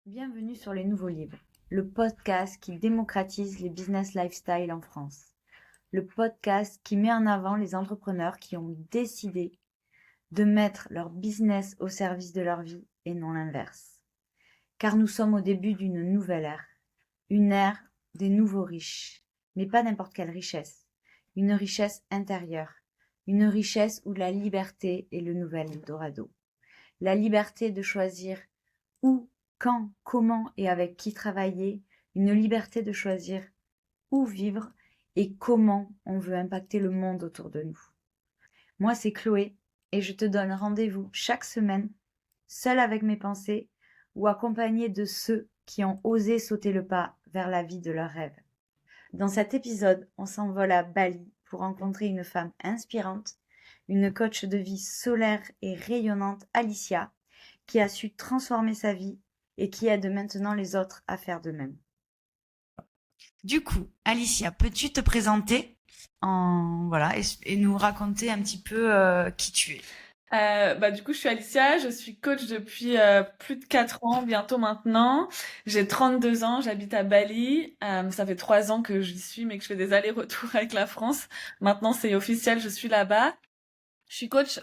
Bienvenue sur Les Nouveaux Livres, le podcast qui démocratise les business lifestyle en France. Le podcast qui met en avant les entrepreneurs qui ont décidé de mettre leur business au service de leur vie et non l'inverse. Car nous sommes au début d'une nouvelle ère, une ère des nouveaux riches, mais pas n'importe quelle richesse, une richesse intérieure, une richesse où la liberté est le nouvel Eldorado. La liberté de choisir où, quand, comment et avec qui travailler, une liberté de choisir où vivre et comment on veut impacter le monde autour de nous. Moi, c'est Chloé et je te donne rendez-vous chaque semaine, seule avec mes pensées ou accompagnée de ceux qui ont osé sauter le pas vers la vie de leurs rêves. Dans cet épisode, on s'envole à Bali pour rencontrer une femme inspirante, une coach de vie solaire et rayonnante, Alicia, qui a su transformer sa vie et qui aide maintenant les autres à faire de même. Du coup, Alicia, peux-tu te présenter et nous raconter un petit peu qui tu es? Du coup, je suis Alicia, je suis coach depuis plus de 4 ans, bientôt maintenant. J'ai 32 ans, j'habite à Bali. Ça fait 3 ans que j'y suis, mais que je fais des allers-retours avec la France. Maintenant, c'est officiel, je suis là-bas. Je suis coach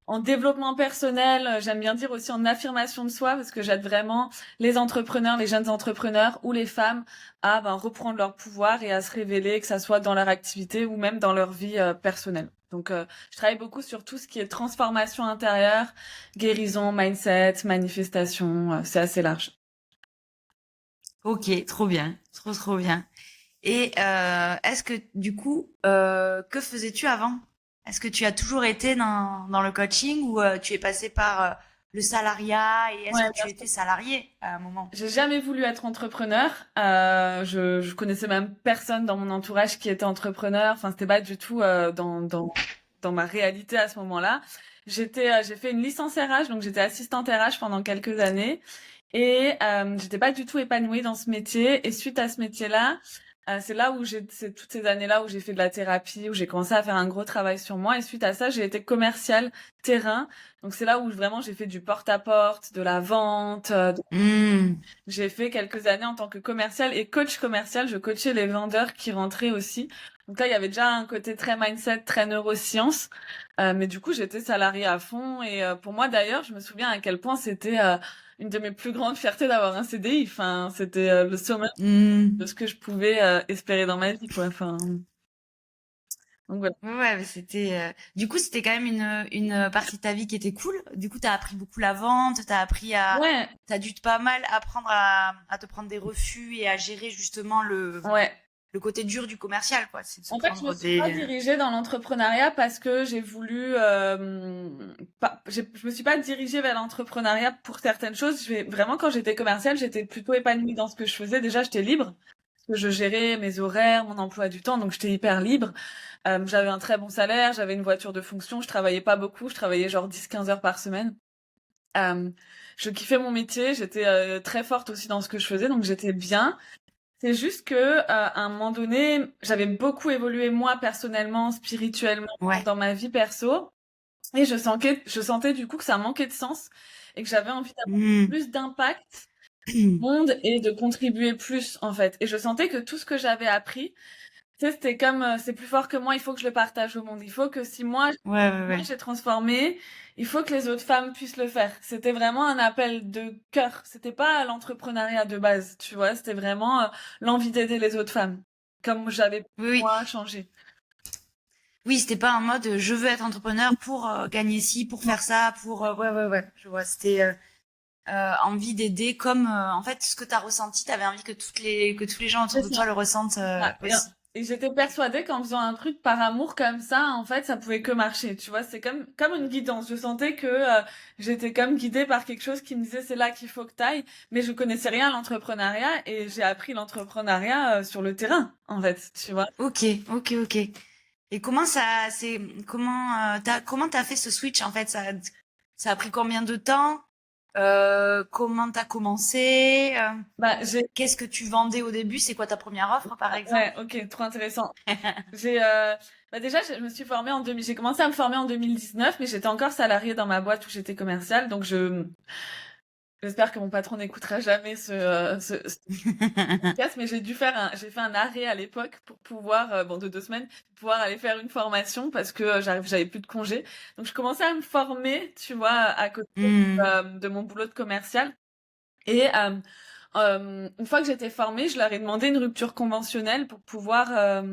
en développement personnel, j'aime bien dire aussi en affirmation de soi, parce que j'aide vraiment les entrepreneurs, les jeunes entrepreneurs ou les femmes à reprendre leur pouvoir et à se révéler, que ça soit dans leur activité ou même dans leur vie personnelle. Donc, je travaille beaucoup sur tout ce qui est transformation intérieure, guérison, mindset, manifestation, c'est assez large. Ok, trop bien, trop bien. Et est-ce que du coup, que faisais-tu avant? Est-ce que tu as toujours été dans le coaching ou tu es passé par le salariat et est-ce Ouais, que tu étais salarié à un moment? j'ai jamais voulu être entrepreneur. Je connaissais même personne dans mon entourage qui était entrepreneur. Enfin, c'était pas du tout dans ma réalité à ce moment-là. J'ai fait une licence RH, donc j'étais assistante RH pendant quelques années et j'étais pas du tout épanouie dans ce métier. Et suite à ce métier-là, c'est toutes ces années-là où j'ai fait de la thérapie, où j'ai commencé à faire un gros travail sur moi. Et suite à ça, j'ai été commerciale terrain. Donc c'est là où vraiment j'ai fait du porte-à-porte, de la vente. J'ai fait quelques années en tant que commercial et coach commercial. Je coachais les vendeurs qui rentraient aussi. Donc là, il y avait déjà un côté très mindset, très neurosciences. Mais du coup, j'étais salariée à fond. Et pour moi, d'ailleurs, je me souviens à quel point c'était une de mes plus grandes fiertés d'avoir un CDI. Enfin, c'était le sommet de ce que je pouvais espérer dans ma vie, quoi. Enfin, donc voilà. Ouais, mais du coup, c'était quand même une partie de ta vie qui était cool. Du coup, t'as appris beaucoup la vente, Ouais, t'as dû pas mal apprendre à te prendre des refus et à gérer justement ouais. le côté dur du commercial, quoi. C'est de se En fait, je me prendre suis pas des, dirigée dans l'entrepreneuriat parce que j'ai voulu je me suis pas dirigée vers l'entrepreneuriat pour certaines choses. Vraiment, quand j'étais commerciale, j'étais plutôt épanouie dans ce que je faisais. Déjà, j'étais libre. Parce que je gérais mes horaires, mon emploi du temps, donc j'étais hyper libre. J'avais un très bon salaire, j'avais une voiture de fonction, je travaillais pas beaucoup, je travaillais genre 10-15 heures par semaine. Euh, je kiffais mon métier, j'étais très forte aussi dans ce que je faisais, donc j'étais bien. C'est juste que à un moment donné, j'avais beaucoup évolué moi personnellement, spirituellement ouais. dans ma vie perso, et je sentais du coup que ça manquait de sens et que j'avais envie d'avoir Hmm. plus d'impact au monde et de contribuer plus en fait. Et je sentais que tout ce que j'avais appris, tu sais, c'était comme c'est plus fort que moi, il faut que je le partage au monde. Il faut que si Ouais, ouais, moi ouais. j'ai transformé, il faut que les autres femmes puissent le faire. C'était vraiment un appel de cœur. C'était pas l'entrepreneuriat de base, tu vois. C'était vraiment l'envie d'aider les autres femmes, comme j'avais Oui, oui. moi changé. Oui, c'était pas en mode je veux être entrepreneur pour gagner ci, pour faire ça, ouais, ouais, ouais. Je vois. C'était envie d'aider comme en fait ce que t'as ressenti, t'avais envie que que tous les gens autour C'est de ça. toi le ressentent Ah, aussi. et j'étais persuadée qu'en faisant un truc par amour comme ça, en fait, ça pouvait que marcher. Tu vois, c'est comme une guidance. Je sentais que j'étais comme guidée par quelque chose qui me disait c'est là qu'il faut que t'ailles. Mais je connaissais rien à l'entrepreneuriat et j'ai appris l'entrepreneuriat sur le terrain, en fait. Tu vois. Ok, ok, ok. Et comment t'as fait ce switch en fait? Ça a pris combien de temps? Comment t'as commencé? Bah, j'ai Qu'est-ce que tu vendais au début? C'est quoi ta première offre par exemple? Ouais, ok, trop intéressant. J'ai déjà je me suis formée en 2000, j'ai commencé à me former en 2019, mais j'étais encore salariée dans ma boîte où j'étais commerciale, donc J'espère que mon patron n'écoutera jamais ce podcast, mais j'ai fait un arrêt à l'époque pour pouvoir, de 2 semaines, pour pouvoir aller faire une formation parce que j'avais plus de congé. Donc je commençais à me former, tu vois, à côté Hmm. de mon boulot de commercial. Et une fois que j'étais formée, je leur ai demandé une rupture conventionnelle pour pouvoir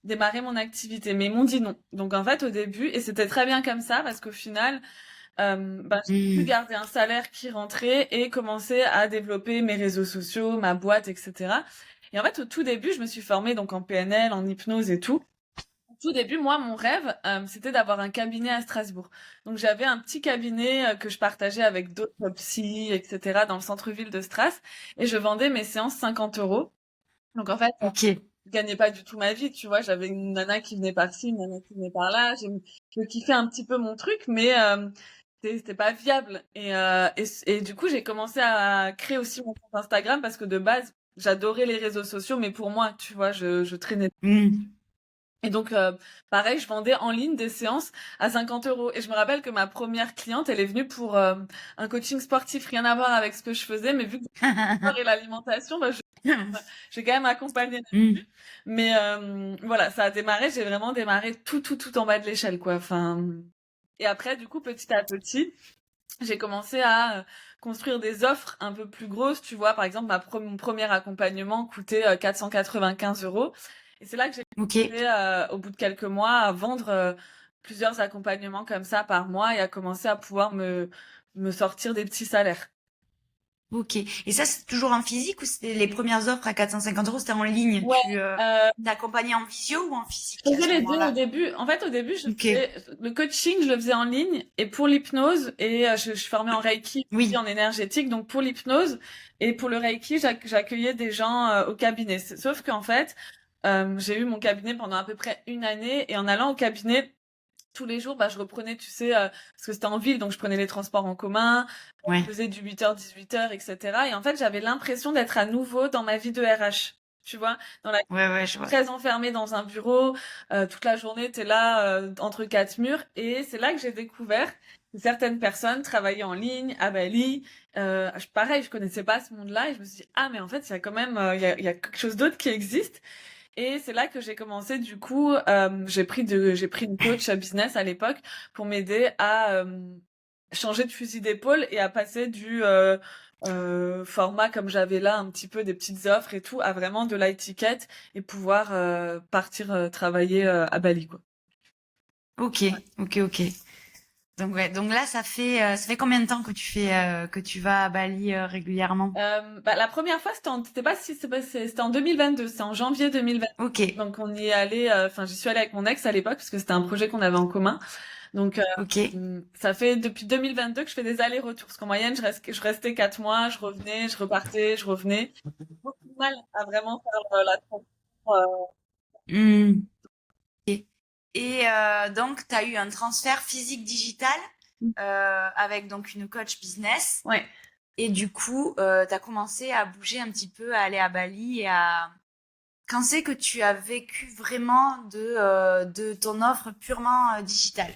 démarrer mon activité. Mais ils m'ont dit non. Donc en fait, au début, et c'était très bien comme ça parce qu'au final, j'ai pu Hmm. garder un salaire qui rentrait et commencer à développer mes réseaux sociaux, ma boîte, etc. Et en fait, au tout début, je me suis formée donc en PNL, en hypnose et tout. Au tout début, moi, mon rêve, c'était d'avoir un cabinet à Strasbourg. Donc, j'avais un petit cabinet que je partageais avec d'autres psy, etc., dans le centre-ville de Stras, et je vendais mes séances 50 euros. Donc, en fait, Ok. je gagnais pas du tout ma vie, tu vois. J'avais une nana qui venait par-ci, une nana qui venait par-là. Je kiffais un petit peu mon truc, mais c'était pas viable. Et du coup, j'ai commencé à créer aussi mon compte Instagram parce que de base, j'adorais les réseaux sociaux, mais pour moi, tu vois, je traînais. Hmm. Et donc, pareil, je vendais en ligne des séances à 50 euros. Et je me rappelle que ma première cliente, elle est venue pour un coaching sportif, rien à voir avec ce que je faisais, mais vu que le sport et l'alimentation, j'ai quand même accompagné. Hmm. Mais voilà, ça a démarré, j'ai vraiment démarré tout en bas de l'échelle, quoi. Enfin, et après, du coup, petit à petit, j'ai commencé à construire des offres un peu plus grosses. Tu vois, par exemple, mon premier accompagnement coûtait 495 euros. Et c'est là que j'ai Ok. commencé, au bout de quelques mois, à vendre plusieurs accompagnements comme ça par mois et à commencer à pouvoir me sortir des petits salaires. Ok. Et ça, c'est toujours en physique ou c'était les premières offres à 450 €, c'était en ligne? Ouais, Tu euh, t'accompagnais en visio ou en je physique à faisais ce les deux au moment-là? début. En fait, au début, Ok. le coaching, je le faisais en ligne et pour l'hypnose et je formais en Reiki et Oui. en énergétique. Donc pour l'hypnose et pour le Reiki, j'accueillais des gens au cabinet. Sauf qu'en fait, j'ai eu mon cabinet pendant à peu près une année et en allant au cabinet tous les jours, je reprenais, tu sais, parce que c'était en ville, donc je prenais les transports en commun, Ouais. je faisais du 8h, 18h, etc. Et en fait, j'avais l'impression d'être à nouveau dans ma vie de RH. Tu vois, dans la Ouais, ouais, je vois. très enfermée dans un bureau, toute la journée, t'es là entre quatre murs. Et c'est là que j'ai découvert que certaines personnes travaillaient en ligne à Bali. Pareil, je connaissais pas ce monde-là et je me suis dit, ah, mais en fait, il y a quand même, il y a quelque chose d'autre qui existe. Et c'est là que j'ai commencé, du coup, j'ai pris une coach business à l'époque pour m'aider à changer de fusil d'épaule et à passer du format comme j'avais là, un petit peu des petites offres et tout, à vraiment de l'high ticket et pouvoir partir travailler à Bali, quoi. Ok. Ok, ok. Donc ouais. Donc là, ça fait combien de temps que tu vas à Bali régulièrement? La première fois, c'était pas si, c'était en 2022, c'est en janvier 2022. Ok. Donc on y est allé, enfin j'y suis allée avec mon ex à l'époque parce que c'était un projet qu'on avait en commun. Donc, Ok. ça fait depuis 2022 que je fais des allers-retours. Parce qu'en moyenne, je restais 4 mois, je revenais, je repartais, je revenais. J'ai beaucoup de mal à vraiment faire la transition. Hmm. Ok. Et donc, tu as eu un transfert physique digital avec donc une coach business. Ouais. Et du coup, tu as commencé à bouger un petit peu, à aller à Bali et à... Quand c'est que tu as vécu vraiment de ton offre purement digitale?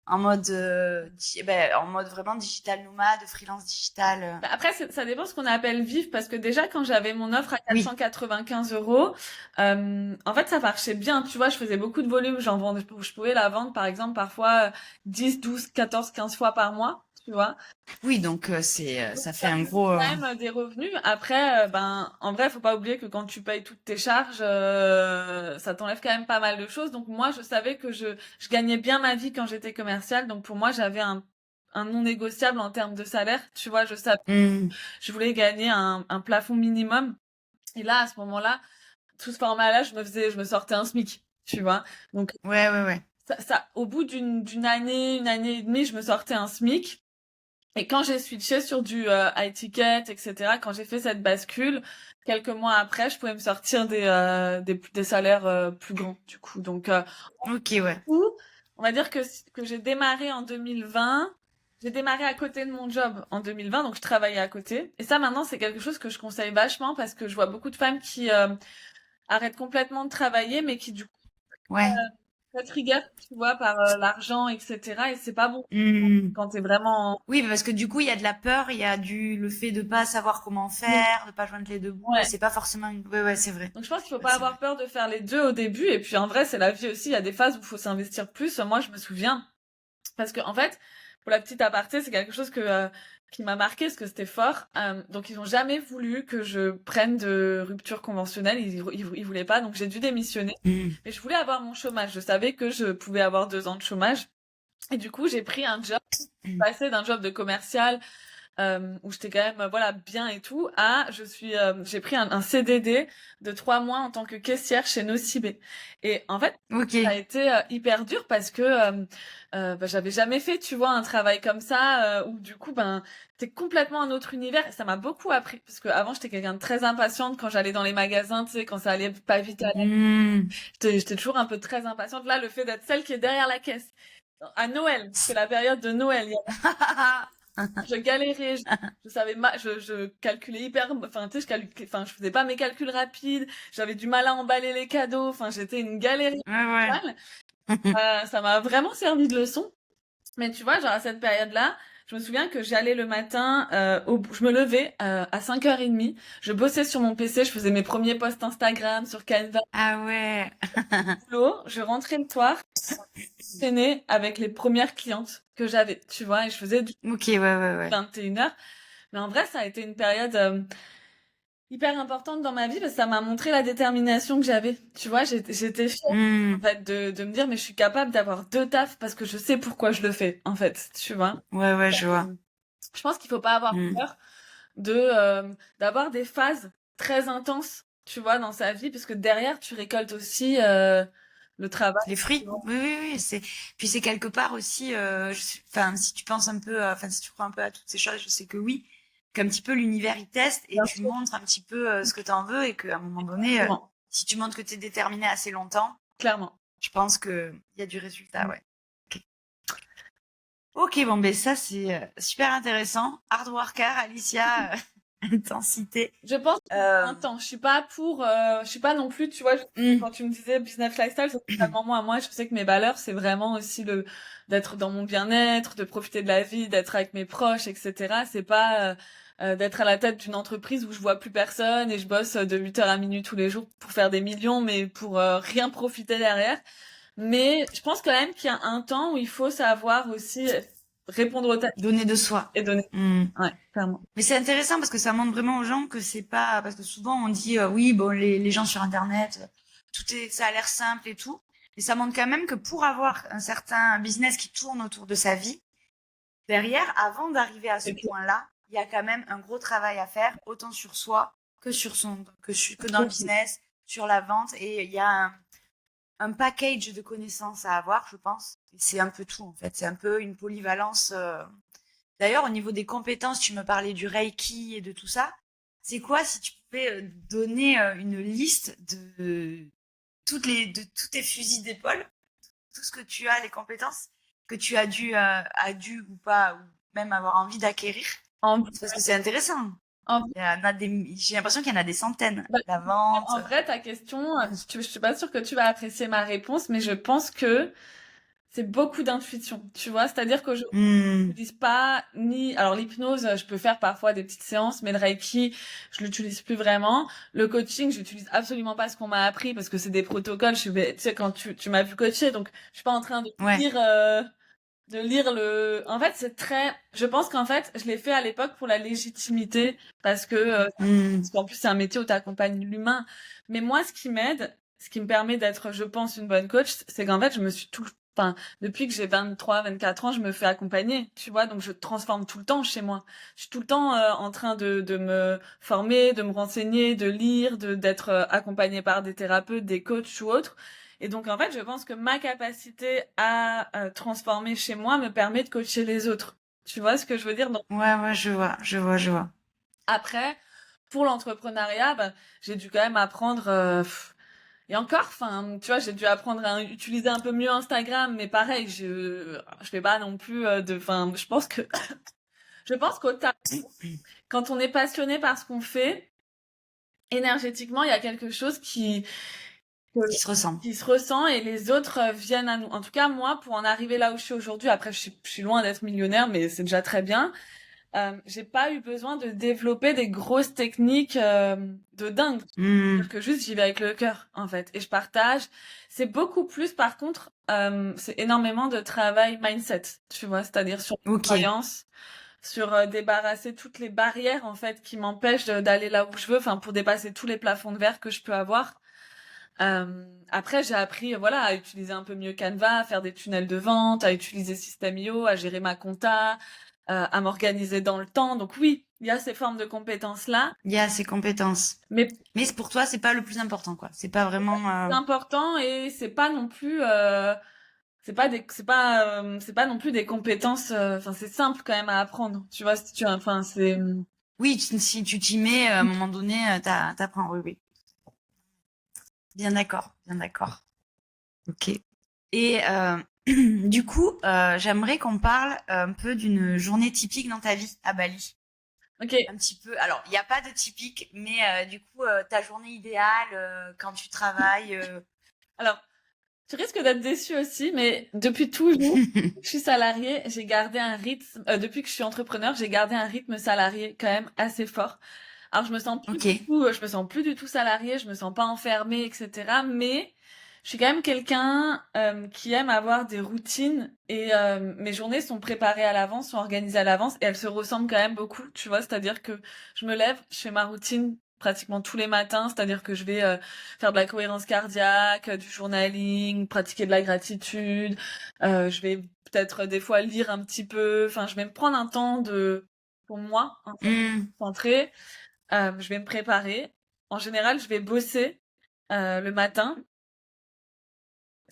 En mode, en mode vraiment digital nomade, freelance digital. Après, ça dépend ce qu'on appelle vif, parce que déjà, quand j'avais mon offre à Oui, 495 euros, en fait, ça marchait bien. Tu vois, je faisais beaucoup de volume. Je pouvais la vendre, par exemple, parfois 10, 12, 14, 15 fois par mois. Tu vois. oui, donc Donc, ça fait ça un faisait gros. quand même des revenus. Après, en vrai, faut pas oublier que quand tu payes toutes tes charges, ça t'enlève quand même pas mal de choses. Donc moi, je savais que je gagnais bien ma vie quand j'étais commerciale. Donc pour moi, j'avais un non négociable en termes de salaire. Tu vois, je savais, Hmm. je voulais gagner un plafond minimum. Et là, à ce moment-là, tout ce format-là, je me sortais un SMIC. Tu vois. Donc Ouais, ouais, ouais. au bout d'une année, une année et demie, je me sortais un SMIC. Et quand j'ai switché sur du high ticket, etc., quand j'ai fait cette bascule, quelques mois après, je pouvais me sortir des salaires plus grands, du coup. Donc, Ok, ouais. ou, on va dire que j'ai démarré en 2020. J'ai démarré à côté de mon job en 2020, donc je travaillais à côté. Et ça, maintenant, c'est quelque chose que je conseille vachement parce que je vois beaucoup de femmes qui arrêtent complètement de travailler, mais qui, du coup, Ouais. très trigger, tu vois, par l'argent, etc. Et c'est pas bon Mhm. quand t'es vraiment... Oui, parce que du coup, il y a de la peur, il y a le fait de pas savoir comment faire, de pas joindre les deux bouts, et Ouais. c'est pas forcément ouais, c'est vrai. Donc je pense qu'il faut Ouais, pas c'est vrai. avoir peur de faire les deux au début. Et puis en vrai, c'est la vie aussi. Il y a des phases où il faut s'investir plus. Moi, je me souviens. Parce que en fait, pour la petite aparté, c'est quelque chose qui m'a marqué parce que c'était fort. Donc ils ont jamais voulu que je prenne de rupture conventionnelle. Ils voulaient pas. Donc j'ai dû démissionner. Mhm. Mais je voulais avoir mon chômage. Je savais que je pouvais avoir 2 ans de chômage. Et du coup, j'ai pris un job, Mhm. passé d'un job de commercial où j'étais quand même voilà bien et tout à j'ai pris un CDD de 3 mois en tant que caissière chez Nocibé. Et en fait Ok. ça a été hyper dur parce que j'avais jamais fait, tu vois, un travail comme ça où du coup t'es complètement un autre univers. Et ça m'a beaucoup appris parce que avant j'étais quelqu'un de très impatiente quand j'allais dans les magasins, tu sais, quand ça allait pas vite, Mhm. j'étais toujours un peu très impatiente. Là, le fait d'être celle qui est derrière la caisse à Noël, c'est la période de Noël, je galérais, je savais je calculais hyper, enfin tu sais, je faisais pas mes calculs rapides, j'avais du mal à emballer les cadeaux, enfin j'étais une galère Ouais, totale. Ça m'a vraiment servi de leçon. Mais tu vois, genre à cette période-là, je me souviens que j'allais le matin, je me levais à 5h30, je bossais sur mon PC, je faisais mes premiers posts Instagram sur Canva, Ah ouais. boulot, je rentrais le soir, j'enchaînais avec les premières clientes que j'avais, tu vois, et je faisais du Ok, ouais. 21h. Mais en vrai, ça a été une période hyper importante dans ma vie parce que ça m'a montré la détermination que j'avais. Tu vois, j'étais fière en Mhm. fait de me dire mais je suis capable d'avoir 2 tafs parce que je sais pourquoi je le fais en fait, tu vois. Ouais, je vois. Je pense qu'il faut pas avoir Mhm. peur d'avoir des phases très intenses, tu vois, dans sa vie parce que derrière tu récoltes aussi le travail. Les Tu fruits, vois. oui, puis c'est quelque part aussi, enfin, si tu penses un peu, enfin, si tu crois un peu à toutes ces choses, je sais que oui, qu'un petit peu l'univers il teste et Bien tu sûr, montres un petit peu ce que tu en veux et qu'à un moment donné, exactement, si tu montres que tu es déterminé assez longtemps, clairement. je pense que il y a du résultat, ouais. Ok, ok, bon, ben ça c'est super intéressant. Hard worker, Alicia, intensité. Je pense que Euh, un temps. Je suis pas non plus, tu vois, hmm, quand tu me disais business lifestyle, c'est totalement moi. Moi, je sais que mes valeurs, c'est vraiment aussi d'être dans mon bien-être, de profiter de la vie, d'être avec mes proches, etc. C'est pas d'être à la tête d'une entreprise où je vois plus personne et je bosse de 8h à minuit tous les jours pour faire des millions, mais pour rien profiter derrière. Mais je pense quand même qu'il y a un temps où il faut savoir aussi répondre aux tâches donner de soi. et donner. Hmm. Ouais, clairement. Mais c'est intéressant parce que ça montre vraiment aux gens que c'est pas parce que souvent on dit oui bon les gens sur internet ça a l'air simple et tout mais ça montre quand même que pour avoir un certain business qui tourne autour de sa vie derrière avant d'arriver à ce Et puis, point-là il y a quand même un gros travail à faire autant sur soi que que dans le business sur la vente et il y a un package de connaissances à avoir je pense et c'est un peu tout en fait c'est un peu une polyvalence D'ailleurs, au niveau des compétences, tu me parlais du Reiki et de tout ça. C'est quoi si tu pouvais donner une liste de tous tes fusils d'épaule, tout ce que tu as, les compétences que tu as dû ou pas, ou même avoir envie d'acquérir? en, C'est parce que c'est intéressant. en J'ai l'impression qu'il y en a des centaines. Bah, La vente. en vrai, ta question, je suis pas sûre que tu vas apprécier ma réponse, mais je pense que c'est beaucoup d'intuition, tu vois. C'est-à-dire que je Hmm, n'utilise pas ni, alors l'hypnose, je peux faire parfois des petites séances, mais le Reiki, je l'utilise plus vraiment. Le coaching, j'utilise absolument pas ce qu'on m'a appris parce que c'est des protocoles. Tu sais, quand tu m'as vu coacher, donc je suis pas en train ouais. de lire en fait, c'est très, je pense qu'en fait, je l'ai fait à l'époque pour la légitimité parce que Hmm, parce qu'en plus, c'est un métier où tu accompagnes l'humain. Mais moi, ce qui m'aide, ce qui me permet d'être, je pense, une bonne coach, c'est qu'en fait, je me suis enfin, depuis que j'ai 23, 24 ans, je me fais accompagner, tu vois, donc je transforme tout le temps chez moi. Je suis tout le temps en train de me former, de me renseigner, de lire, d'être accompagnée par des thérapeutes, des coachs ou autres. Et donc, en fait, je pense que ma capacité à transformer chez moi me permet de coacher les autres. Tu vois ce que je veux dire? Donc, ouais, je vois. après, pour l'entrepreneuriat, j'ai dû quand même apprendre, et encore, enfin, tu vois, j'ai dû apprendre à utiliser un peu mieux Instagram, mais pareil, je fais pas non plus enfin, je pense qu'au quand on est passionné par ce qu'on fait, énergétiquement, il y a quelque chose Qui se ressent. qui se ressent et les autres viennent à nous. En tout cas, moi, pour en arriver là où je suis aujourd'hui, après, je suis loin d'être millionnaire, mais c'est déjà très bien. J'ai pas eu besoin de développer des grosses techniques de dingue. C'est-à-dire que juste j'y vais avec le cœur, en fait, et je partage. C'est beaucoup plus, par contre, c'est énormément de travail mindset, tu vois, c'est-à-dire sur les Ok. croyances, sur débarrasser toutes les barrières, en fait, qui m'empêchent d'aller là où je veux, enfin, pour dépasser tous les plafonds de verre que je peux avoir. Après, j'ai appris, voilà, à utiliser un peu mieux Canva, à faire des tunnels de vente, à utiliser System.io, à gérer ma compta, à m'organiser dans le temps. Donc oui, il y a ces formes de compétences-là, Il y a ces compétences. mais Mais pour toi, c'est pas le plus important, quoi. C'est pas vraiment. c'est important et c'est pas non plus, c'est pas non plus des compétences. Enfin, c'est simple quand même à apprendre. Tu vois, si tu, enfin, c'est. Oui, si tu t'y mets, à un moment donné, t'apprends. Oui, oui. Bien d'accord, bien d'accord. Ok. Et du coup, j'aimerais qu'on parle un peu d'une journée typique dans ta vie à Bali. Ok. Un petit peu. Alors, il n'y a pas de typique, mais du coup, ta journée idéale quand tu travailles. Alors, tu risques d'être déçu aussi, mais depuis toujours, je suis salariée, j'ai gardé un rythme. Depuis que je suis entrepreneur, j'ai gardé un rythme salarié quand même assez fort. Alors, Ok. je me sens plus du tout salariée, je me sens pas enfermée, etc. Mais je suis quand même quelqu'un qui aime avoir des routines et mes journées sont préparées à l'avance, sont organisées à l'avance et elles se ressemblent quand même beaucoup, tu vois. C'est-à-dire que je me lève, je fais ma routine pratiquement tous les matins, c'est-à-dire que je vais faire de la cohérence cardiaque, du journaling, pratiquer de la gratitude, je vais peut-être des fois lire un petit peu, enfin je vais me prendre un temps de pour moi, hein, Hmm. concentré. Je vais me préparer. En général, je vais bosser le matin.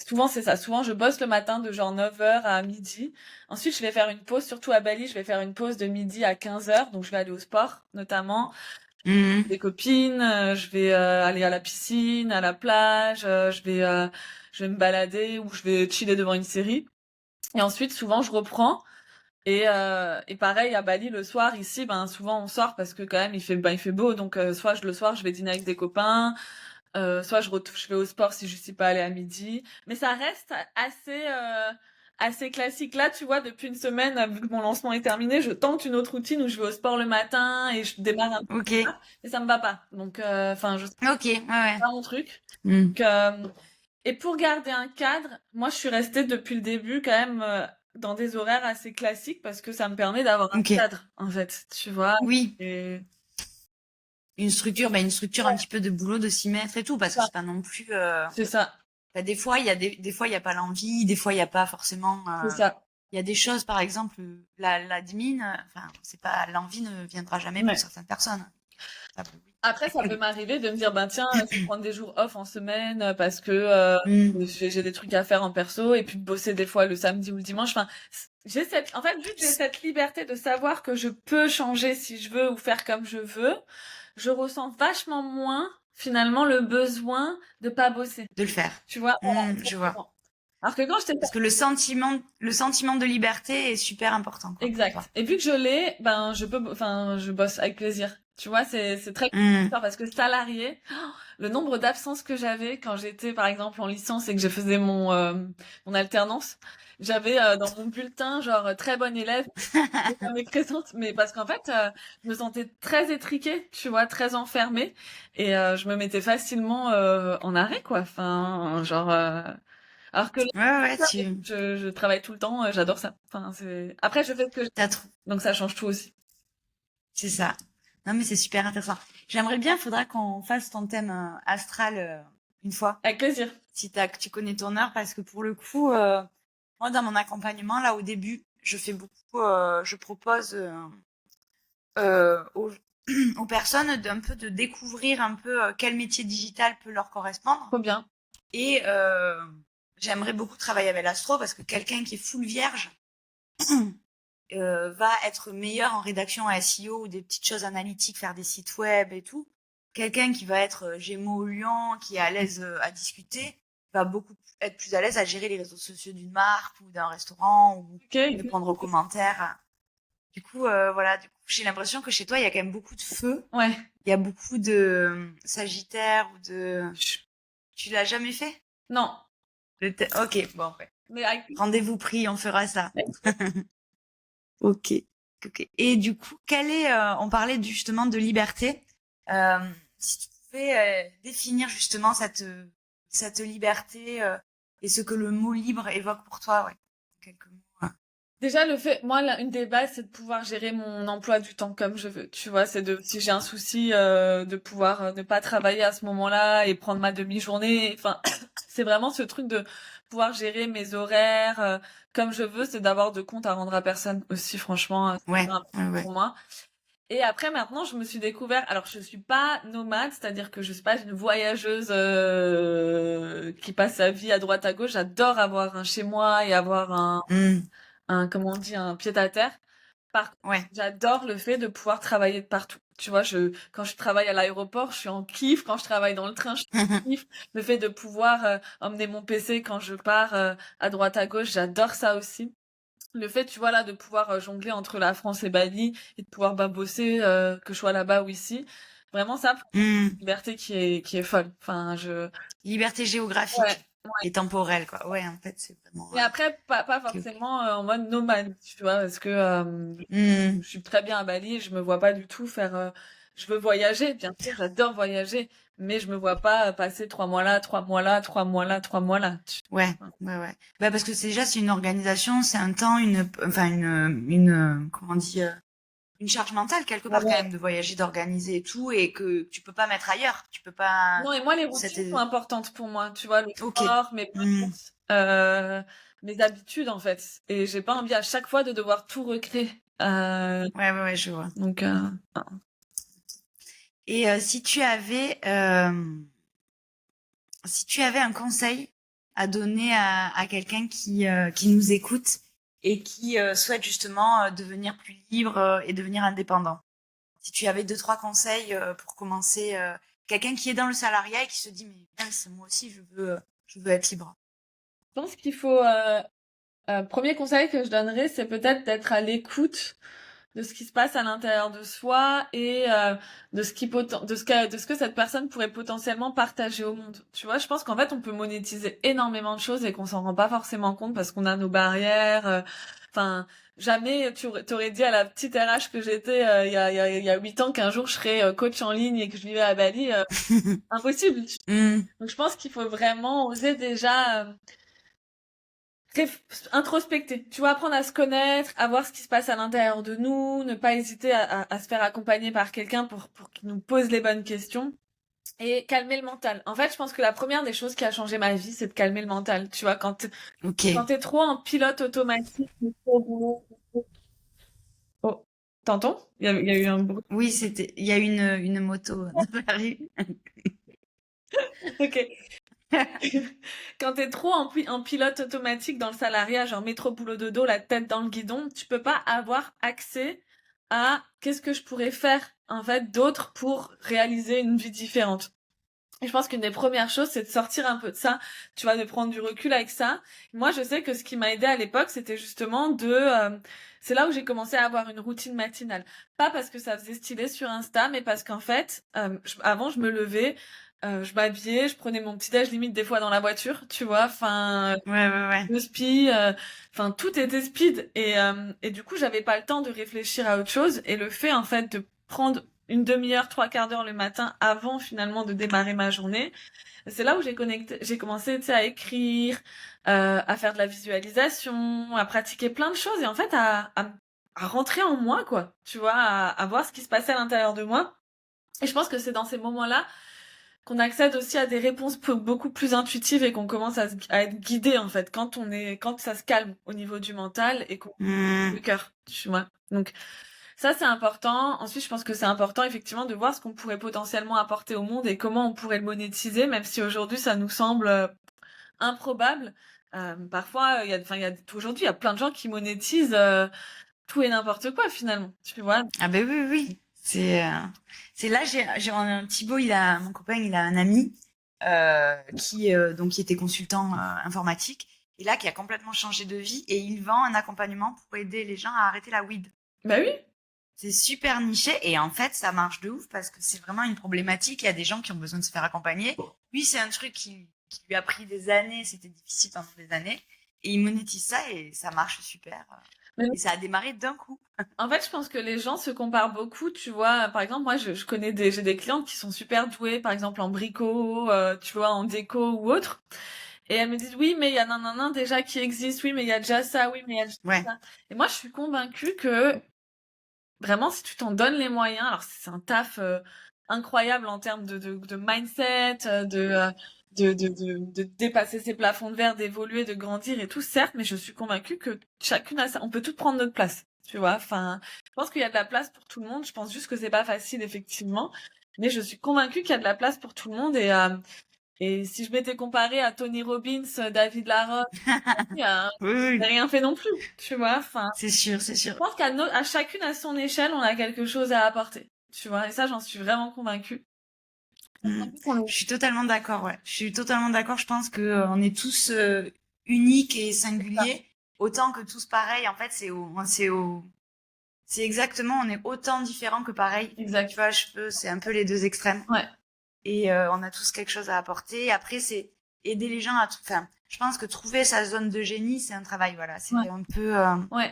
Souvent, c'est ça. Souvent, je bosse le matin de genre 9 heures à midi. Ensuite, je vais faire une pause, surtout à Bali, je vais faire une pause de midi à 15 heures. Donc, je vais aller au sport, notamment. Hmm. Des copines, je vais aller à la piscine, à la plage, je vais me balader ou je vais chiller devant une série. Et ensuite, souvent, je reprends. Et pareil, à Bali, le soir, ici, ben, souvent, on sort parce que quand même, il fait beau. Donc, le soir, je vais dîner avec des copains. Soit je vais au sport si je suis pas allée à midi. Mais ça reste assez classique. Là, tu vois, depuis une semaine, vu que mon lancement est terminé, je tente une autre routine où je vais au sport le matin et je démarre un peu Ok. plus tard. Et ça me va pas. Donc, enfin, je sais Ok. Ouais, ouais. pas mon truc. Hmm. Donc, et pour garder un cadre, moi, je suis restée depuis le début quand même dans des horaires assez classiques parce que ça me permet d'avoir un Ok. cadre, en fait. Tu vois. Oui. Et Une structure un petit peu de boulot de 6 mètres et tout, parce que ça, c'est pas non plus. c'est ça, Bah, des fois, des fois, il y a pas l'envie, des fois, il y a pas forcément. c'est ça. Il y a des choses, par exemple, l'admin, enfin, c'est pas, l'envie ne viendra jamais pour Ouais. certaines personnes. Ça Après, ça peut m'arriver de me dire, ben tiens, je vais prendre des jours off en semaine parce que Hmm. j'ai des trucs à faire en perso et puis de bosser des fois le samedi ou le dimanche. Enfin, en fait, vu que j'ai cette liberté de savoir que je peux changer si je veux ou faire comme je veux, je ressens vachement moins finalement le besoin de pas bosser. De le faire. Tu vois, voilà, Hmm, je vois. exactement. Alors que quand j'étais Parce que le sentiment de liberté est super important, quoi, pour toi. exact. Et vu que je l'ai, ben enfin, je bosse avec plaisir. Tu vois, c'est très Hmm. parce que salarié, le nombre d'absences que j'avais quand j'étais par exemple en licence et que je faisais mon alternance, j'avais dans mon bulletin genre très bonne élève, jamais présente, mais parce qu'en fait, je me sentais très étriquée, tu vois, très enfermée et je me mettais facilement en arrêt quoi. Enfin, genre alors que là, Ouais, ouais, je travaille tout le temps, j'adore ça. Enfin, c'est après je fais ce que t'as trop. donc ça change tout aussi. C'est ça. Non, mais c'est super intéressant. J'aimerais bien, faudra qu'on fasse ton thème astral une fois. Avec plaisir. Si tu connais ton heure, parce que pour le coup, moi, dans mon accompagnement, là, au début, je fais beaucoup, je propose aux, aux personnes d'un peu de découvrir un peu quel métier digital peut leur correspondre. Trop bien. Et j'aimerais beaucoup travailler avec l'astro parce que quelqu'un qui est full vierge va être meilleur en rédaction SEO ou des petites choses analytiques, faire des sites web et tout. Quelqu'un qui va être Gémeaux Lion, qui est à l'aise à discuter, va beaucoup être plus à l'aise à gérer les réseaux sociaux d'une marque ou d'un restaurant ou Ok. répondre aux commentaires. Du coup, voilà, du coup, j'ai l'impression que chez toi, il y a quand même beaucoup de feu. Ouais. Il y a beaucoup de Sagittaire ou de, Tu l'as jamais fait? Non, Ok, bon, ouais. mais avec... Rendez-vous pris, on fera ça. Ok. Ok. Et du coup, on parlait justement de liberté. Euh, Si tu pouvais définir justement cette liberté et ce que le mot libre évoque pour toi, ouais. Quelques mots. Déjà, moi, une des bases, c'est de pouvoir gérer mon emploi du temps comme je veux. Tu vois, si j'ai un souci, de pouvoir ne pas travailler à ce moment-là et prendre ma demi-journée. Enfin, c'est vraiment ce truc de pouvoir gérer mes horaires, comme je veux. C'est d'avoir de compte à rendre à personne aussi, franchement, c'est Ouais, super important ouais, ouais. pour moi. Et après, maintenant, je me suis découvert. Alors, je suis pas nomade, c'est-à-dire que je suis pas une voyageuse qui passe sa vie à droite à gauche. J'adore avoir un chez moi et avoir comment on dit, un pied-à-terre. Par contre, Ouais. j'adore le fait de pouvoir travailler de partout. Tu vois, quand je travaille à l'aéroport, je suis en kiff. Quand je travaille dans le train, je suis en kiff. Le fait de pouvoir emmener mon PC quand je pars à droite à gauche, j'adore ça aussi. Le fait, tu vois, là, de pouvoir jongler entre la France et Bali et de pouvoir bosser, que je sois là-bas ou ici. Vraiment, ça, c'est une liberté qui est folle. Enfin, Liberté ouais. géographique et temporelle, quoi. Ouais, en fait, c'est vraiment. Et après, pas Ok, ok. forcément en mode nomade, tu vois, parce que je suis très bien à Bali et je me vois pas du tout faire. Je veux voyager, bien sûr, j'adore voyager, mais je me vois pas passer 3 mois là, 3 mois là, 3 mois là, 3 mois là. Ouais, ouais, ouais. Bah parce que c'est une organisation, c'est un temps, comment on dit, une charge mentale quelque Ah part quand ouais. même de voyager, d'organiser et tout, et que tu peux pas mettre ailleurs. Tu peux pas. Non, et moi, les routines sont C'était. importantes pour moi, tu vois, le Ok. sport, mes potes, mes habitudes, en fait. Et j'ai pas envie à chaque fois de devoir tout recréer. Ouais, ouais, ouais, je vois. Donc, Et si tu avais un conseil à donner à quelqu'un qui nous écoute et qui souhaite justement devenir plus libre et devenir indépendant. Si tu avais deux, trois conseils pour commencer, quelqu'un qui est dans le salariat et qui se dit mais mince, moi aussi je veux être libre. je pense qu'il faut, premier conseil que je donnerais, c'est peut-être d'être à l'écoute de ce qui se passe à l'intérieur de soi et de ce que cette personne pourrait potentiellement partager au monde. Tu vois, je pense qu'en fait, on peut monétiser énormément de choses et qu'on s'en rend pas forcément compte parce qu'on a nos barrières. Enfin, jamais t'aurais dit à la petite RH que j'étais il y a 8 ans qu'un jour je serais coach en ligne et que je vivais à Bali. Impossible. Hmm. Donc, je pense qu'il faut vraiment oser déjà introspecter, tu vois, apprendre à se connaître, à voir ce qui se passe à l'intérieur de nous, ne pas hésiter à se faire accompagner par quelqu'un pour qu'il nous pose les bonnes questions et calmer le mental. En fait, je pense que la première des choses qui a changé ma vie, c'est de calmer le mental. Tu vois, Ok. quand t'es trop en pilote automatique, oh, t'entends? Il y a eu un bruit. Oui, il y a une moto dans la rue. Ok. Quand t'es trop en pilote automatique dans le salariat, genre métro boulot dodo, la tête dans le guidon, tu peux pas avoir accès à qu'est-ce que je pourrais faire en fait d'autre pour réaliser une vie différente. Et je pense qu'une des premières choses, c'est de sortir un peu de ça, tu vois, de prendre du recul avec ça. Moi, je sais que ce qui m'a aidé à l'époque, c'était justement c'est là où j'ai commencé à avoir une routine matinale. Pas parce que ça faisait stylé sur Insta, mais parce qu'en fait, avant, je me levais, je m'habillais, je prenais mon petit déj limite des fois dans la voiture, tu vois. Enfin, Ouais, ouais, ouais. le spi, enfin tout était speed et du coup, j'avais pas le temps de réfléchir à autre chose. Et le fait en fait de prendre une demi-heure, trois quarts d'heure le matin avant finalement de démarrer ma journée. C'est là où j'ai commencé, tu sais, à écrire, à faire de la visualisation, à pratiquer plein de choses et en fait à rentrer en moi, quoi. Tu vois, à voir ce qui se passait à l'intérieur de moi. Et je pense que c'est dans ces moments-là qu'on accède aussi à des réponses beaucoup plus intuitives et qu'on commence à être guidé, en fait, quand ça se calme au niveau du mental et qu'on Hmm. le cœur, tu vois. Donc, ça, c'est important. Ensuite, je pense que c'est important, effectivement, de voir ce qu'on pourrait potentiellement apporter au monde et comment on pourrait le monétiser, même si aujourd'hui, ça nous semble improbable. Parfois, aujourd'hui, il y a plein de gens qui monétisent tout et n'importe quoi, finalement. Tu vois? Ah ben oui, oui, oui. C'est là j'ai un Thibaut, mon copain, il a un ami qui était consultant informatique et là qui a complètement changé de vie et il vend un accompagnement pour aider les gens à arrêter la weed. Bah oui. C'est super niché et en fait ça marche de ouf parce que c'est vraiment une problématique. Il y a des gens qui ont besoin de se faire accompagner lui, c'est un truc qui lui a pris des années, c'était difficile pendant des années, et il monétise ça et ça marche super. Mais Et ça a démarré d'un coup. en fait, je pense que les gens se comparent beaucoup, tu vois. Par exemple, moi, je connais j'ai des clientes qui sont super douées, par exemple en bricot, tu vois, en déco ou autre. Et elles me disent, oui, mais il y a nanana déjà qui existe, oui, mais il y a déjà ça, oui, mais il y a déjà Ouais, ça. Et moi, je suis convaincue que vraiment, si tu t'en donnes les moyens, alors c'est un taf incroyable en termes de mindset, de dépasser ses plafonds de verre, d'évoluer, de grandir et tout, certes, mais je suis convaincue que chacune a ça. On peut toutes prendre notre place, tu vois. Enfin, je pense qu'il y a de la place pour tout le monde. Je pense juste que c'est pas facile, effectivement. Mais je suis convaincue qu'il y a de la place pour tout le monde. Et si je m'étais comparée à Tony Robbins, David Laroche, oui, j'ai oui, rien fait non plus, tu vois. Enfin, c'est sûr, c'est sûr. je pense à chacune à son échelle, on a quelque chose à apporter. Tu vois, et ça, j'en suis vraiment convaincue. Mm. Je suis totalement d'accord, ouais. Je suis totalement d'accord. Je pense que on est tous uniques et singuliers, autant que tous pareils. En fait, c'est exactement, on est autant différents que pareils. Exact. Tu vois, c'est un peu les deux extrêmes. Ouais. Et on a tous quelque chose à apporter. Après, c'est aider les gens enfin, je pense que trouver sa zone de génie, c'est un travail. Voilà, c'est Ouais. on peut Ouais.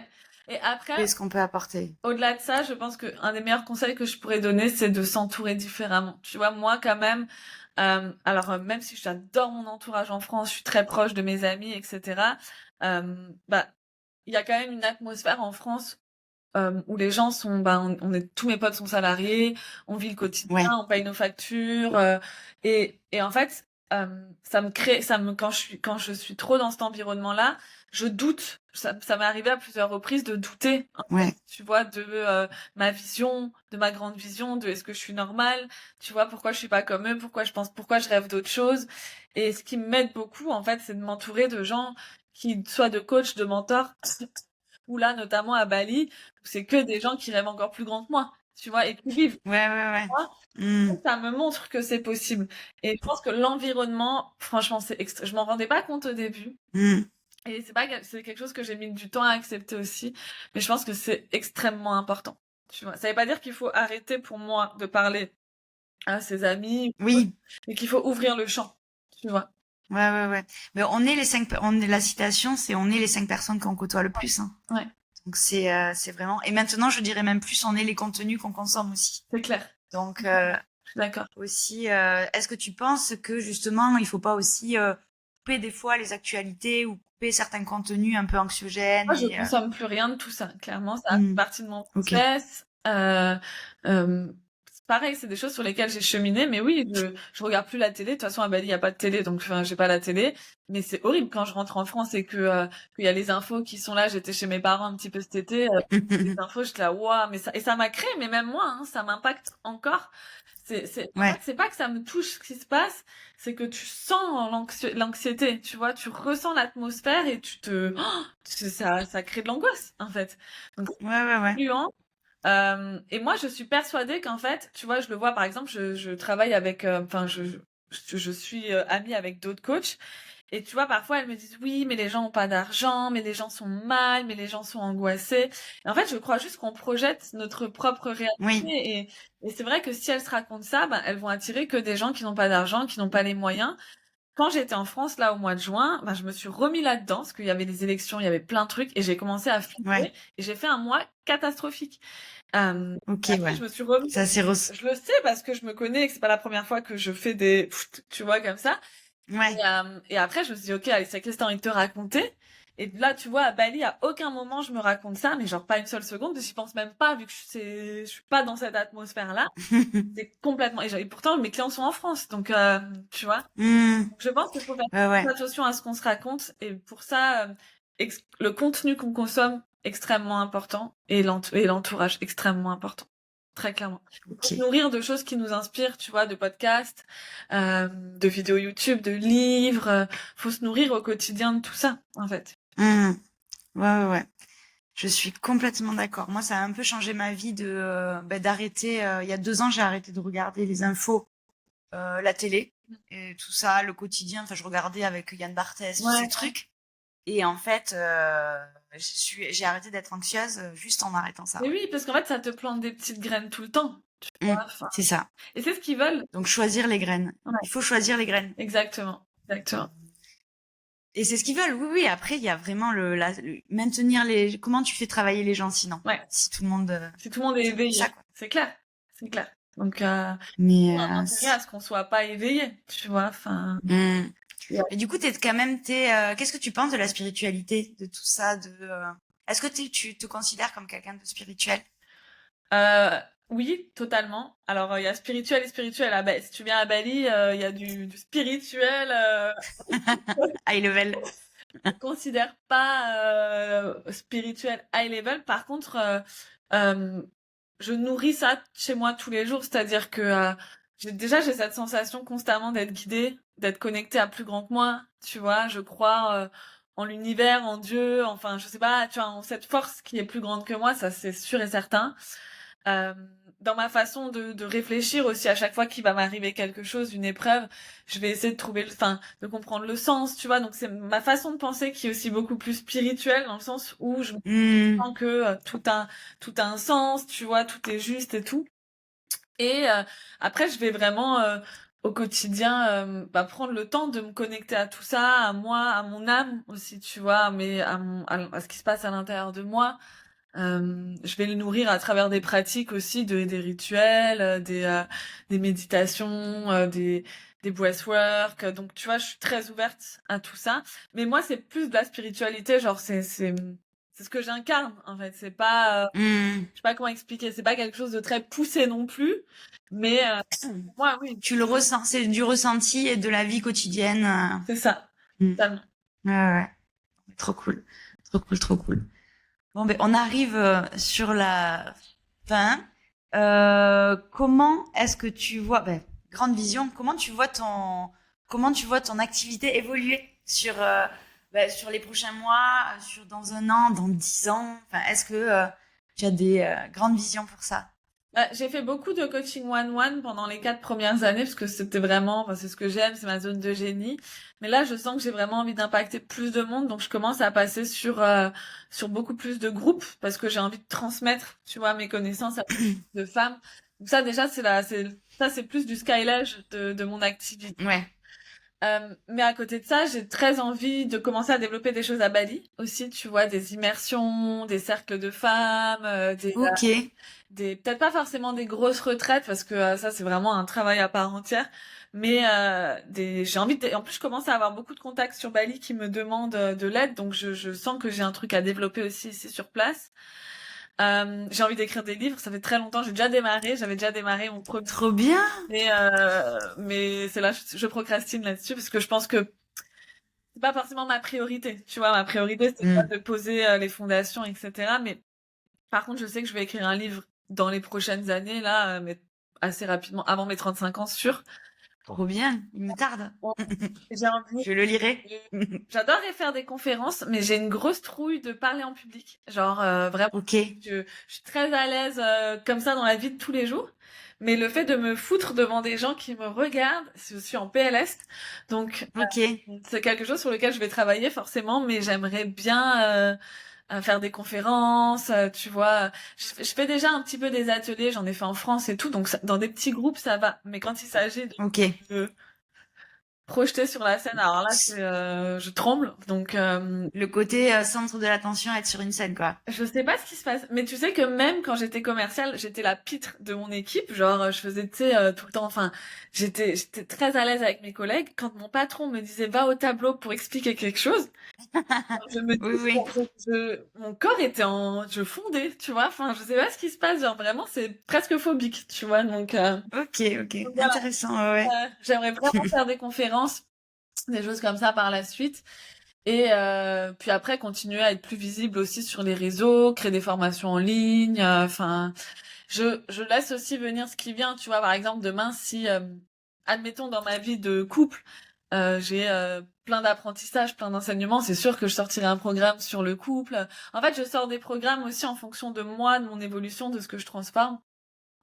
Et après, trouver ce qu'on peut apporter. au-delà de ça, je pense que un des meilleurs conseils que je pourrais donner, c'est de s'entourer différemment. Tu vois, moi, quand même, même si j'adore mon entourage en France, je suis très proche de mes amis, etc. Bah, il y a quand même une atmosphère en France où les gens sont, tous mes potes sont salariés, on vit le quotidien, Ouais, on paye nos factures, et en fait, quand je suis trop dans cet environnement-là, je doute. Ça m'est arrivé à plusieurs reprises de douter, en fait, ouais, tu vois, de ma vision, de ma grande vision, de est-ce que je suis normale, tu vois, pourquoi je suis pas comme eux, pourquoi je rêve d'autres choses. Et ce qui m'aide beaucoup, en fait, c'est de m'entourer de gens qui soient de coachs, de mentors, ou là, notamment à Bali, c'est que des gens qui rêvent encore plus grand que moi, tu vois, et qui vivent. ouais, ouais, ouais. Moi, Mm, ça me montre que c'est possible. Et je pense que l'environnement, franchement, je m'en rendais pas compte au début. mm. Et c'est quelque chose que j'ai mis du temps à accepter aussi. Mais je pense que c'est extrêmement important. Tu vois, ça veut pas dire qu'il faut arrêter pour moi de parler à ses amis, Oui, mais qu'il faut ouvrir le champ. Tu vois. ouais, ouais, ouais. Mais la citation, c'est on est les 5 personnes qu'on côtoie le plus, hein. Ouais, Donc c'est vraiment. Et maintenant, je dirais même plus, on est les contenus qu'on consomme aussi. c'est clair. Donc Je suis d'accord. aussi, est-ce que tu penses que justement, il faut pas aussi couper des fois les actualités ou couper certains contenus un peu anxiogènes Moi, je et consomme plus rien de tout ça. Clairement, ça fait hmm, partie de mon ok, process. C'est pareil, c'est des choses sur lesquelles j'ai cheminé, mais oui, je regarde plus la télé. De toute façon, à Bali, il y a pas de télé, donc enfin, j'ai pas la télé. Mais c'est horrible quand je rentre en France et qu'il y a les infos qui sont là. J'étais chez mes parents un petit peu cet été. Les infos, j'étais là, waouh, ça m'a créé, mais même moi, hein, ça m'impacte encore. En fait, ouais, c'est pas que ça me touche ce qui se passe, c'est que tu sens l'anxiété, tu vois, tu ressens l'atmosphère et ça crée de l'angoisse, en fait. Donc, ouais, ouais, ouais, c'est polluant. Et moi, je suis persuadée qu'en fait, tu vois, je le vois, par exemple, je travaille avec, je suis amie avec d'autres coachs. Et tu vois, parfois, elles me disent, oui, mais les gens ont pas d'argent, mais les gens sont mal, mais les gens sont angoissés. Et en fait, je crois juste qu'on projette notre propre réalité. oui, Et c'est vrai que si elles se racontent ça, ben, elles vont attirer que des gens qui n'ont pas d'argent, qui n'ont pas les moyens. Quand j'étais en France, là, au mois de juin, ben, je me suis remis là-dedans, parce qu'il y avait les élections, il y avait plein de trucs, et j'ai commencé à ouais, flipper, et j'ai fait un mois catastrophique. ok, Après, ouais. je me suis remis. Ça c'est Je le sais parce que je me connais et que c'est pas la première fois que je fais tu vois, comme ça. ouais. Et après, je me suis dit, ok, Alicia, qu'est-ce que t'as envie de te raconter? Et là, tu vois, à Bali, à aucun moment je me raconte ça, mais genre pas une seule seconde, parce que j'y pense même pas, vu que je suis pas dans cette atmosphère-là. C'est complètement, et pourtant, mes clients sont en France, donc, tu vois. Hmm, Je pense qu'il faut faire ouais, ouais, attention à ce qu'on se raconte, et pour ça, le contenu qu'on consomme, extrêmement important, et l'entourage, extrêmement important. Très clairement. Il faut ok. se nourrir de choses qui nous inspirent, tu vois, de podcasts, de vidéos YouTube, de livres. Faut se nourrir au quotidien de tout ça, en fait. Hmm, ouais, ouais, ouais. Je suis complètement d'accord. Moi, ça a un peu changé ma vie d'arrêter. Il y a 2 ans, j'ai arrêté de regarder les infos, la télé et tout ça, le quotidien. Enfin, je regardais avec Yann Barthès, tous ces Ouais. trucs. Et en fait, j'ai arrêté d'être anxieuse juste en arrêtant ça. Mais Ouais. oui, parce qu'en fait, ça te plante des petites graines tout le temps. tu vois. Enfin, C'est ça. et c'est ce qu'ils veulent. Donc choisir les graines. Ouais. Il faut choisir les graines. Exactement. Et c'est ce qu'ils veulent. Oui, oui. Après, il y a vraiment maintenir les. Comment tu fais travailler les gens sinon? Ouais. Si tout le monde. Si tout le monde est éveillé, ça, quoi. c'est clair. Donc, Mais on a intérêt à ce qu'on soit pas éveillé, tu vois. Enfin. Et du coup, qu'est-ce que tu penses de la spiritualité, de tout ça, Est-ce que tu te considères comme quelqu'un de spirituel? Oui, totalement. Alors, il y a spirituel et spirituel. Si tu viens à Bali, il y a du spirituel. High level. Je ne considère pas spirituel high level. Par contre, je nourris ça chez moi tous les jours. C'est-à-dire que j'ai cette sensation constamment d'être guidée, d'être connectée à plus grand que moi. Tu vois, je crois en l'univers, en Dieu. Enfin, je sais pas, tu vois, en cette force qui est plus grande que moi. Ça, c'est sûr et certain. Dans ma façon de réfléchir aussi, à chaque fois qu'il va m'arriver quelque chose, une épreuve, je vais essayer de de comprendre le sens, tu vois. Donc c'est ma façon de penser qui est aussi beaucoup plus spirituelle, dans le sens où je sens que tout a un sens, tu vois, tout est juste et tout. Et après, je vais vraiment au quotidien prendre le temps de me connecter à tout ça, à moi, à mon âme aussi, tu vois, mais à ce qui se passe à l'intérieur de moi. Je vais le nourrir à travers des pratiques aussi, des rituels, des méditations, des breathwork. Donc, tu vois, je suis très ouverte à tout ça. Mais moi, c'est plus de la spiritualité, genre, c'est ce que j'incarne, en fait. C'est pas, je sais pas comment expliquer, c'est pas quelque chose de très poussé non plus. Mais, moi, oui. Tu le ressens, c'est du ressenti et de la vie quotidienne. C'est ça. Totalement. Ouais. Trop cool. Trop cool. Bon, ben, on arrive sur la fin. Comment est-ce que tu vois, grande vision, comment tu vois ton activité évoluer sur les prochains mois, dans un an, dans 10 ans? Enfin, est-ce que tu as des grandes visions pour ça? J'ai fait beaucoup de coaching one-one pendant les 4 premières années parce que c'était vraiment, c'est ce que j'aime, c'est ma zone de génie. Mais là, je sens que j'ai vraiment envie d'impacter plus de monde, donc je commence à passer sur beaucoup plus de groupes parce que j'ai envie de transmettre, tu vois, mes connaissances à plus de femmes. Donc ça, déjà, c'est plus du skylage de mon activité. Ouais. Mais à côté de ça, j'ai très envie de commencer à développer des choses à Bali aussi, tu vois, des immersions, des cercles de femmes, Ok. peut-être pas forcément des grosses retraites parce que ça c'est vraiment un travail à part entière, mais en plus je commence à avoir beaucoup de contacts sur Bali qui me demandent de l'aide, donc je sens que j'ai un truc à développer aussi ici sur place. J'ai envie d'écrire des livres, ça fait très longtemps, j'avais déjà démarré mon premier. Trop bien. Mais c'est là je procrastine là-dessus parce que je pense que c'est pas forcément ma priorité, tu vois, ma priorité c'est pas de poser les fondations, etc. Mais par contre, je sais que je vais écrire un livre dans les prochaines années, là, mais assez rapidement, avant mes 35 ans, sûr. Trop bien, il me tarde. J'ai envie. Je le lirai. J'adorerais faire des conférences, mais j'ai une grosse trouille de parler en public. Genre, vraiment, Ok. je suis très à l'aise comme ça dans la vie de tous les jours. Mais le fait de me foutre devant des gens qui me regardent, je suis en PLS. Donc, Ok. c'est quelque chose sur lequel je vais travailler forcément, mais j'aimerais bien à faire des conférences, tu vois. Je fais déjà un petit peu des ateliers, j'en ai fait en France et tout, donc dans des petits groupes, ça va. Mais quand il s'agit de projeter sur la scène, alors là, je tremble. Donc, le côté centre de l'attention, être sur une scène, quoi. je sais pas ce qui se passe, mais tu sais que même quand j'étais commerciale, j'étais la pitre de mon équipe. Genre, je faisais, tu sais, tout le temps. Enfin, j'étais très à l'aise avec mes collègues. Quand mon patron me disait va au tableau pour expliquer quelque chose, je me mon corps était je fondais, tu vois. Enfin, je sais pas ce qui se passe. Genre vraiment, c'est presque phobique, tu vois. Donc, ok, voilà. Intéressant, ouais. J'aimerais vraiment faire des conférences, des choses comme ça par la suite. Et puis après, continuer à être plus visible aussi sur les réseaux, créer des formations en ligne. Enfin, je laisse aussi venir ce qui vient. Tu vois, par exemple, demain, si, admettons, dans ma vie de couple, j'ai plein d'apprentissages, plein d'enseignements, c'est sûr que je sortirai un programme sur le couple. En fait, je sors des programmes aussi en fonction de moi, de mon évolution, de ce que je transforme.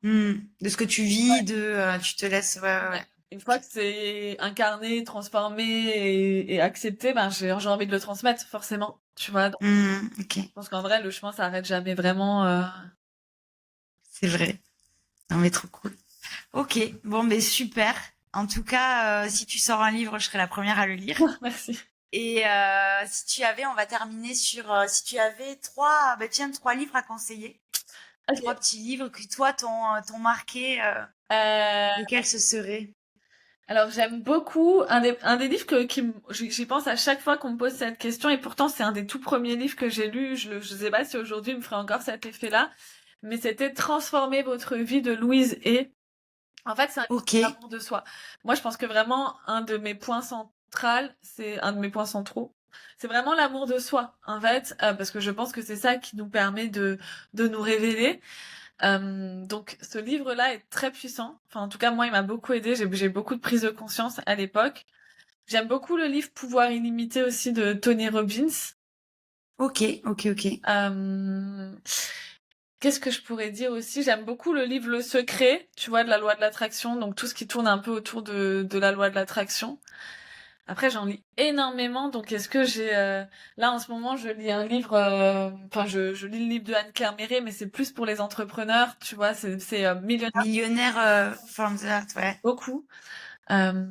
De ce que tu vis, tu te laisses... Ouais. Une fois que c'est incarné, transformé et accepté, j'ai envie de le transmettre, forcément. Tu vois. Donc, ok. je pense qu'en vrai, le chemin s'arrête jamais vraiment. C'est vrai. Non, mais trop cool. Ok, bon, mais super. En tout cas, si tu sors un livre, je serai la première à le lire. Merci. Et si tu avais, on va terminer sur, si tu avais trois livres à conseiller, Ok. trois petits livres qui toi t'ont marqué, Euh, lesquels ce seraient? alors j'aime beaucoup un des livres j'y pense à chaque fois qu'on me pose cette question et pourtant c'est un des tout premiers livres que j'ai lu. Je sais pas si aujourd'hui il me ferait encore cet effet-là, mais c'était Transformer votre vie de Louise Hay. En fait, c'est un livre Ok, sur l'amour de soi. Moi, je pense que vraiment un de mes points centraux, c'est vraiment l'amour de soi, en fait, parce que je pense que c'est ça qui nous permet de nous révéler. Donc ce livre-là est très puissant. Enfin, en tout cas, moi, il m'a beaucoup aidé. J'ai beaucoup de prise de conscience à l'époque. J'aime beaucoup le livre Pouvoir illimité aussi de Tony Robbins. ok, ok, ok. Qu'est-ce que je pourrais dire aussi? J'aime beaucoup le livre Le Secret, tu vois, de la loi de l'attraction. Donc tout ce qui tourne un peu autour de la loi de l'attraction. Après, j'en lis énormément. Donc est-ce que là, en ce moment, je lis un livre... Enfin, je lis le livre de Anne-Claire Méret, mais c'est plus pour les entrepreneurs, tu vois. C'est Millionnaire. Millionnaire from the Heart, ouais. Beaucoup. Euh,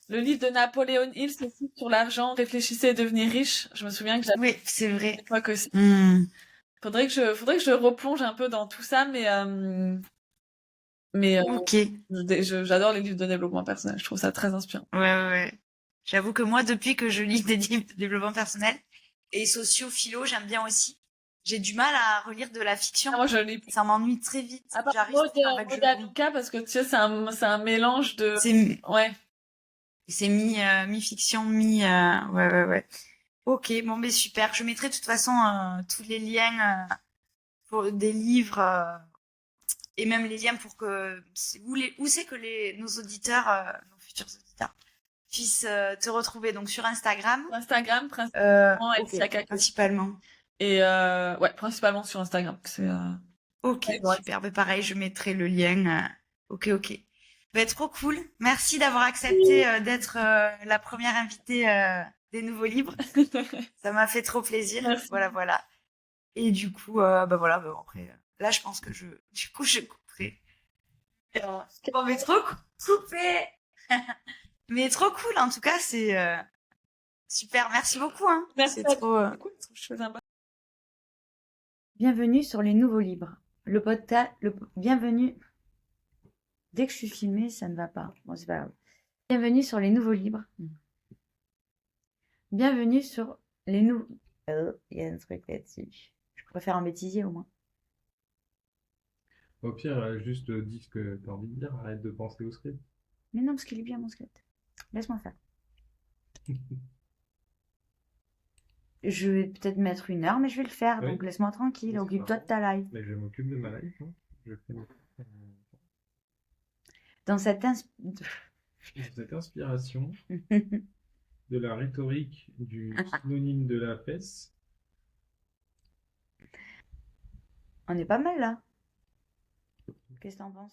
le livre de Napoléon Hill, c'est aussi sur l'argent, réfléchissez et devenez riche. Je me souviens que j'avais Oui, c'est à vrai. l'époque aussi. Hmm. Faudrait que je replonge un peu dans tout ça, mais Ok. j'adore les livres de développement personnel. Je trouve ça très inspirant. Ouais, ouais, ouais. J'avoue que moi, depuis que je lis des livres de développement personnel et philo, j'aime bien aussi. J'ai du mal à relire de la fiction. Ah, moi, je lis Ça m'ennuie très vite. à part J'arrive Maud, plus, en fait, Maud Alika, parce que tu sais, c'est un mélange de... c'est, Ouais. c'est mi-fiction, ouais, ouais, ouais. Ok, bon, mais super. Je mettrai de toute façon tous les liens pour des livres et même les liens pour que où c'est que nos auditeurs, nos futurs auditeurs, puissent te retrouver. Donc sur Instagram. Instagram, principalement, Ok, Alicia Kakos. principalement. Et ouais, principalement sur Instagram. Ok, Ouais, super. Mais pareil, je mettrai le lien. Ok, ok. Bah, trop cool. Merci d'avoir accepté d'être la première invitée des nouveaux livres. Ça m'a fait trop plaisir. Merci. Voilà, voilà. Et du coup, bah voilà, bah, après, là, je pense que du coup, je couperai. Bon, mais trop coupé. Mais trop cool. En tout cas, c'est super. Merci beaucoup. Hein. Merci C'est à trop. toi. Cool, je faisais un Bienvenue sur les nouveaux livres. Bienvenue. Dès que je suis filmée, ça ne va pas. Bon, c'est pas grave. Bienvenue sur les nouveaux livres. Bienvenue sur les nouveaux... Il y a un truc là-dessus. Je préfère un bêtisier au moins. Au pire, juste dis ce que t'as envie de dire, arrête de penser au script. Mais non, parce qu'il est bien mon squelette. Laisse-moi faire. Je vais peut-être mettre 1 heure, mais je vais le faire. Oui. Donc laisse-moi tranquille. Oui, c'est Occupe-toi de parfait. ta live. Mais je m'occupe de ma life, hein. Je fais Dans cette cette inspiration de la rhétorique du synonyme de la fesse. On est pas mal là. Qu'est-ce que t'en penses?